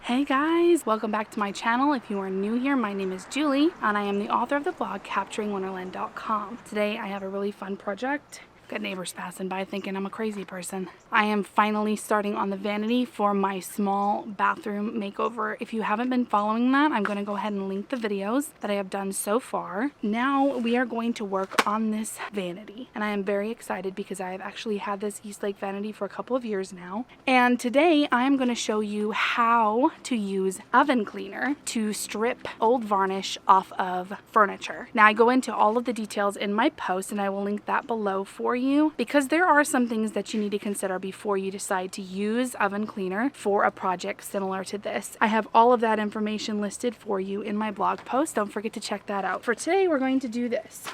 Hey guys, welcome back to my channel. If you are new here, my name is Julie and I am the author of the blog capturingwonderland.com. Today I have a really fun project. Got neighbors passing by thinking I'm a crazy person. I am finally starting on the vanity for my small bathroom makeover. If you haven't been following that, I'm going to go ahead and link the videos that I have done so far. Now we are going to work on this vanity, and I am very excited because I have actually had this Eastlake vanity for a couple of years now. And today I'm going to show you how to use oven cleaner to strip old varnish off of furniture. Now I go into all of the details in my post, and I will link that below for you, because there are some things that you need to consider before you decide to use oven cleaner for a project similar to this. I have all of that information listed for you in my blog post. Don't forget to check that out. For today, we're going to do this.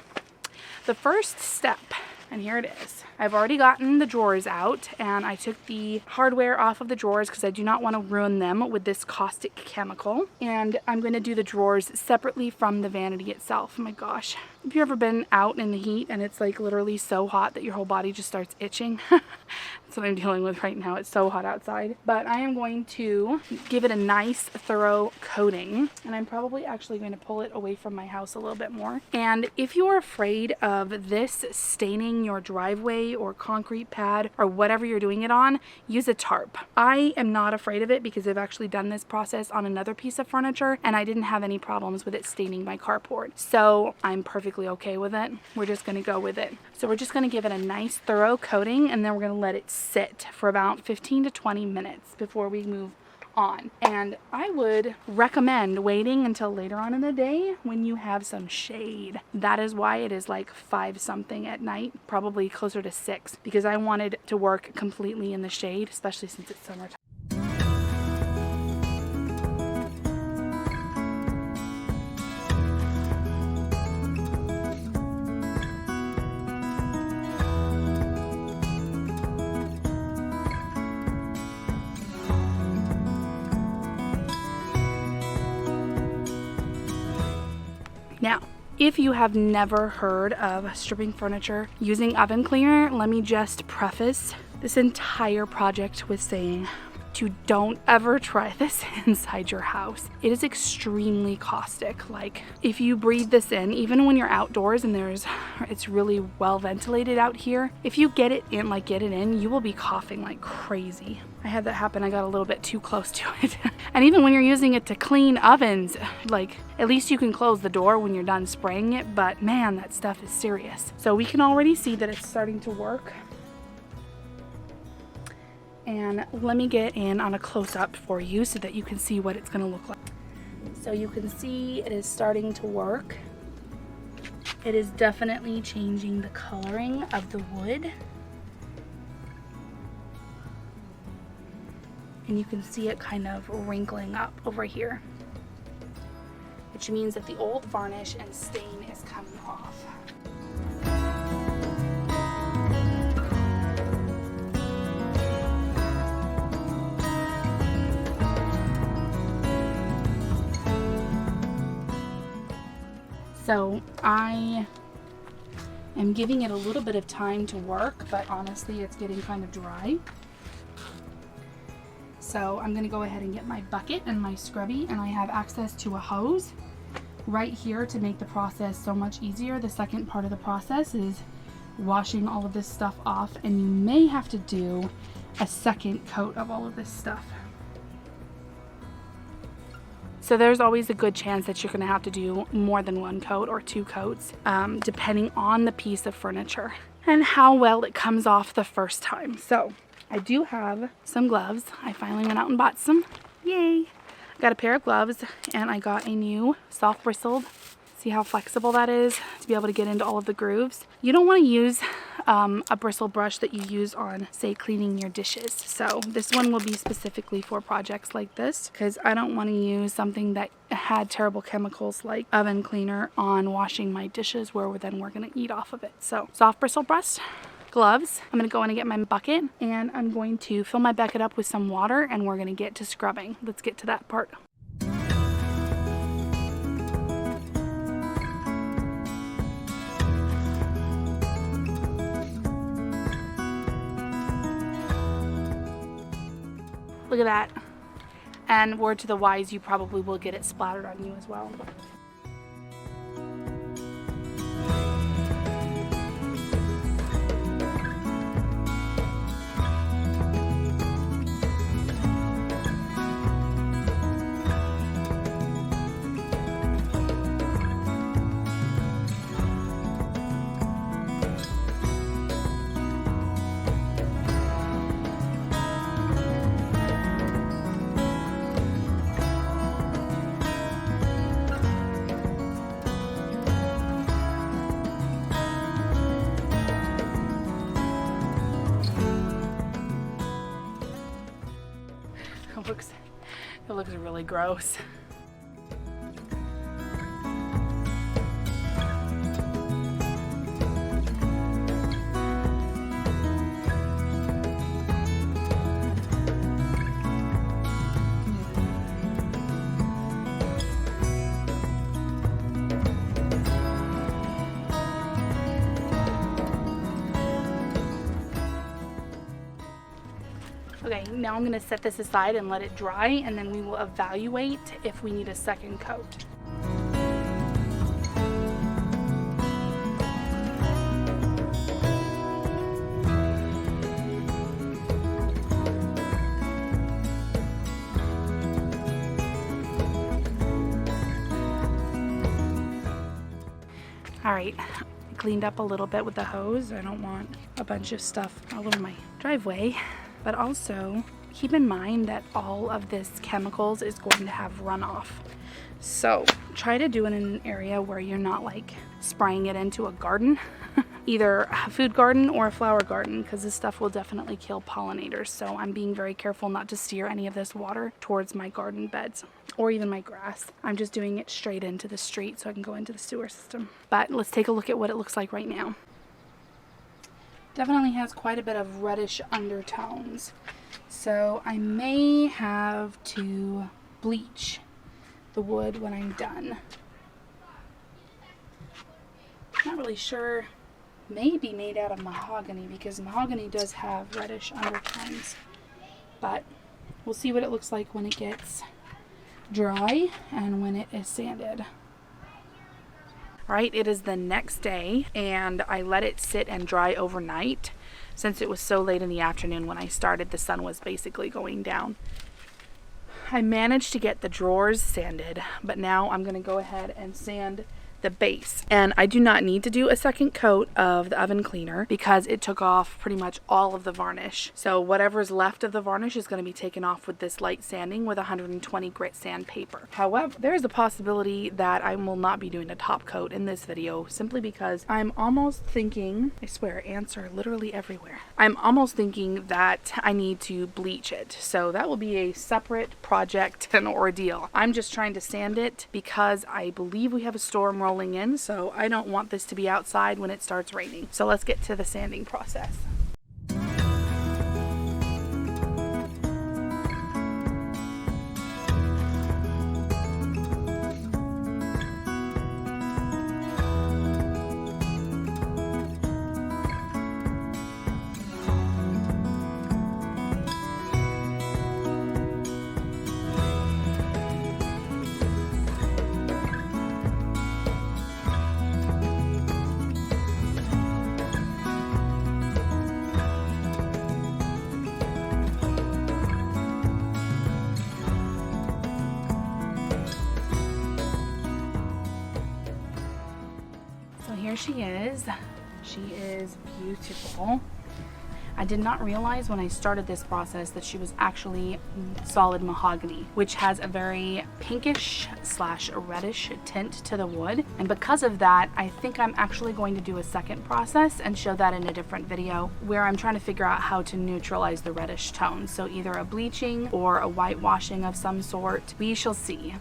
The first step, and here it is. I've already gotten the drawers out, and I took the hardware off of the drawers because I do not want to ruin them with this caustic chemical. And I'm going to do the drawers separately from the vanity itself. Oh my gosh. Have you ever been out in the heat and it's like literally so hot that your whole body just starts itching? That's what I'm dealing with right now. It's so hot outside. But I am going to give it a nice thorough coating, and I'm probably actually going to pull it away from my house a little bit more. And if you're afraid of this staining your driveway or concrete pad or whatever you're doing it on, use a tarp. I am not afraid of it because I've actually done this process on another piece of furniture and I didn't have any problems with it staining my carport. So I'm perfectly okay with it. We're just going to go with it. So we're just going to give it a nice thorough coating, and then we're going to let it sit for about 15 to 20 minutes before we move on. And I would recommend waiting until later on in the day when you have some shade. That is why it is like 5 something at night, probably closer to 6, because I wanted to work completely in the shade, especially since it's summertime. Now, if you have never heard of stripping furniture using oven cleaner, let me just preface this entire project with saying don't ever try this inside your house. It is extremely caustic. Like, if you breathe this in, even when you're outdoors and it's really well ventilated out here, if you get it in, you will be coughing like crazy. I had that happen. I got a little bit too close to it. And even when you're using it to clean ovens, like, at least you can close the door when you're done spraying it, but man, that stuff is serious. So we can already see that it's starting to work. And let me get in on a close-up for you so that you can see what it's going to look like. So you can see it is starting to work. It is definitely changing the coloring of the wood. And you can see it kind of wrinkling up over here, which means that the old varnish and stain is coming off. So I am giving it a little bit of time to work, but honestly it's getting kind of dry. So I'm going to go ahead and get my bucket and my scrubby, and I have access to a hose right here to make the process so much easier. The second part of the process is washing all of this stuff off, and you may have to do a second coat of all of this stuff. So there's always a good chance that you're going to have to do more than 1 coat or 2 coats, depending on the piece of furniture and how well it comes off the first time. So I do have some gloves. I finally went out and bought some. Yay! I got a pair of gloves, and I got a new soft bristled. See how flexible that is to be able to get into all of the grooves. You don't want to use a bristle brush that you use on, say, cleaning your dishes. So this one will be specifically for projects like this, because I don't want to use something that had terrible chemicals like oven cleaner on washing my dishes, where we're going to eat off of it. So soft bristle brush, gloves. I'm going to go in and get my bucket, and I'm going to fill my bucket up with some water, and we're going to get to scrubbing. Let's get to that part. Look at that. And word to the wise, you probably will get it splattered on you as well. It looks really gross. Okay, now I'm going to set this aside and let it dry, and then we will evaluate if we need a second coat. All right, I cleaned up a little bit with the hose. I don't want a bunch of stuff all over my driveway. But also keep in mind that all of this chemicals is going to have runoff. So try to do it in an area where you're not like spraying it into a garden, either a food garden or a flower garden, because this stuff will definitely kill pollinators. So I'm being very careful not to steer any of this water towards my garden beds or even my grass. I'm just doing it straight into the street so I can go into the sewer system. But let's take a look at what it looks like right now. Definitely has quite a bit of reddish undertones. So I may have to bleach the wood when I'm done. Not really sure. Maybe made out of mahogany, because mahogany does have reddish undertones. But we'll see what it looks like when it gets dry and when it is sanded. All right, it is the next day, and I let it sit and dry overnight. Since it was so late in the afternoon when I started, the sun was basically going down. I managed to get the drawers sanded, but now I'm going to go ahead and sand the base. And I do not need to do a second coat of the oven cleaner because it took off pretty much all of the varnish. So whatever's left of the varnish is going to be taken off with this light sanding with 120 grit sandpaper. However, there is a possibility that I will not be doing a top coat in this video, simply because I'm almost thinking, I swear ants are literally everywhere. I'm almost thinking that I need to bleach it. So that will be a separate project and ordeal. I'm just trying to sand it because I believe we have a storm rolling in, so I don't want this to be outside when it starts raining. So let's get to the sanding process. Here she is. She is beautiful. I did not realize when I started this process that she was actually solid mahogany, which has a very pinkish / reddish tint to the wood. And because of that, I think I'm actually going to do a second process and show that in a different video, where I'm trying to figure out how to neutralize the reddish tones. So either a bleaching or a whitewashing of some sort. We shall see.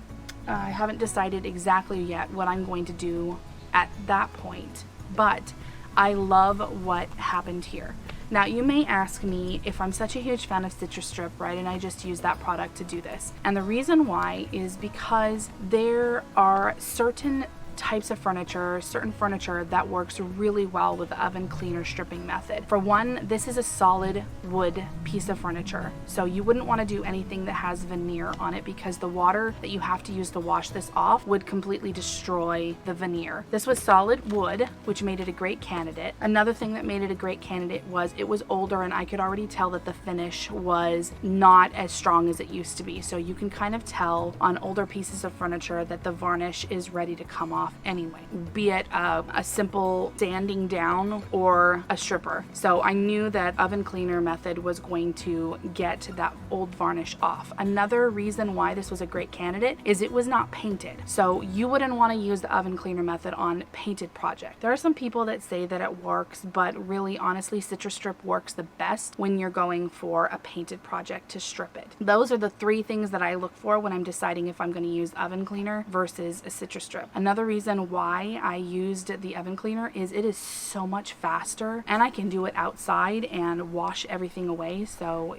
I haven't decided exactly yet what I'm going to do at that point, but I love what happened here. Now you may ask me if I'm such a huge fan of Citrus Strip, right, and I just use that product to do this. And the reason why is because there are certain types of furniture, certain furniture that works really well with the oven cleaner stripping method. For one, this is a solid wood piece of furniture, so you wouldn't want to do anything that has veneer on it because the water that you have to use to wash this off would completely destroy the veneer. This was solid wood, which made it a great candidate. Another thing that made it a great candidate was it was older, and I could already tell that the finish was not as strong as it used to be. So you can kind of tell on older pieces of furniture that the varnish is ready to come off anyway, be it a simple sanding down or a stripper. So I knew that oven cleaner method was going to get that old varnish off. Another reason why this was a great candidate is it was not painted. So you wouldn't want to use the oven cleaner method on painted project. There are some people that say that it works, but really honestly, Citrus Strip works the best when you're going for a painted project to strip it. Those are the three things that I look for when I'm deciding if I'm going to use oven cleaner versus a Citrus Strip. Another reason why I used the oven cleaner is it is so much faster, and I can do it outside and wash everything away. So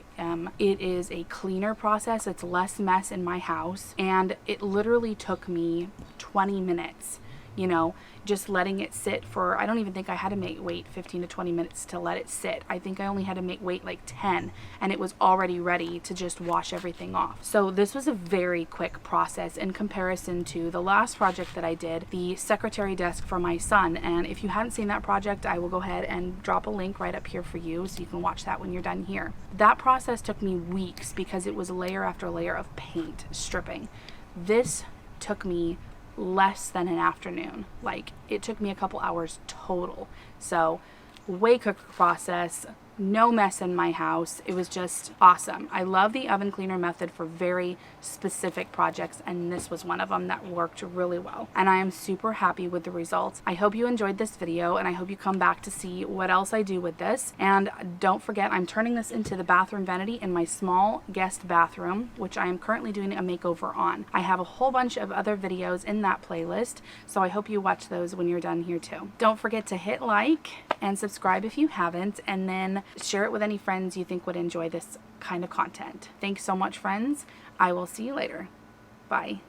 it is a cleaner process. It's less mess in my house, and it literally took me 20 minutes, you know, just letting it sit for, I don't even think I had to wait 15 to 20 minutes to let it sit. I think I only had to wait like 10, and it was already ready to just wash everything off. So this was a very quick process in comparison to the last project that I did, the secretary desk for my son. And if you haven't seen that project, I will go ahead and drop a link right up here for you so you can watch that when you're done here. That process took me weeks because it was layer after layer of paint stripping. This took me less than an afternoon. Like, it took me a couple hours total. So way quicker process, no mess in my house. It was just awesome. I love the oven cleaner method for very specific projects, and this was one of them that worked really well. And I am super happy with the results. I hope you enjoyed this video, and I hope you come back to see what else I do with this. And don't forget, I'm turning this into the bathroom vanity in my small guest bathroom, which I am currently doing a makeover on. I have a whole bunch of other videos in that playlist, so I hope you watch those when you're done here too. Don't forget to hit like and subscribe if you haven't, and then share it with any friends you think would enjoy this kind of content. Thanks so much, friends. I will see you later. Bye.